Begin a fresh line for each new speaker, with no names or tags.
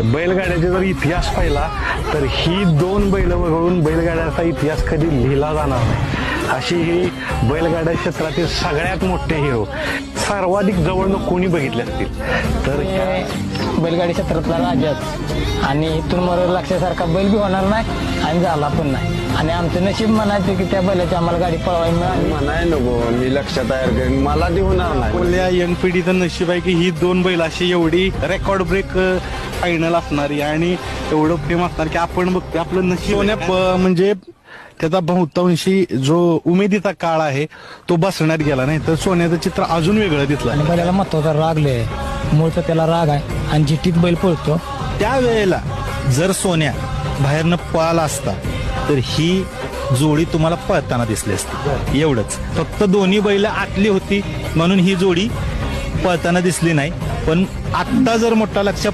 बैलगाड्याचा जर इतिहास पाहिला तर ही दोन बैल वगळून बैलगाड्याचा इतिहास कधी लिहिला जाणार नाही. अशी ही बैलगाड्या क्षेत्रातील सगळ्यात मोठे हिरो सर्वाधिक जवळनं कोणी बघितले असतील तर
बैलगाडी क्षेत्रातला राजाच आणि इथून मग लक्षासारखा बैल बी होणार नाही आणि झाला पण नाही. आणि आमचं नशीब म्हणायचं की त्या बैलाची आम्हाला गाडी पळवायला मिळाली.
म्हणाय नको मी लक्ष तयार करेन, मला ती होणार नाही.
आपल्या यंग पिढीचं नशीब आहे की ही दोन बैल अशी एवढी रेकॉर्ड ब्रेक फायनल असणारी आणि एवढं प्रेम असणार की आपण बघतो आपलं नशीब म्हणजे त्याचा बहुतांशी जो उमेदीचा काळ आहे तो बसण्यात गेला नाही तर सोन्याचं चित्र अजून वेगळं दिसलं.
आणि बैलाला महत्वाचा राग लय मूळचा त्याला राग आहे आणि जिटीत बैल पळतो.
त्यावेळेला जर सोन्या बाहेरनं पळाला असता तर ही जोडी तुम्हाला पळताना दिसली असती. एवढंच, फक्त दोन्ही बैल आतली होती म्हणून ही जोडी पळताना दिसली नाही. पण आत्ता जर मोठा लक्ष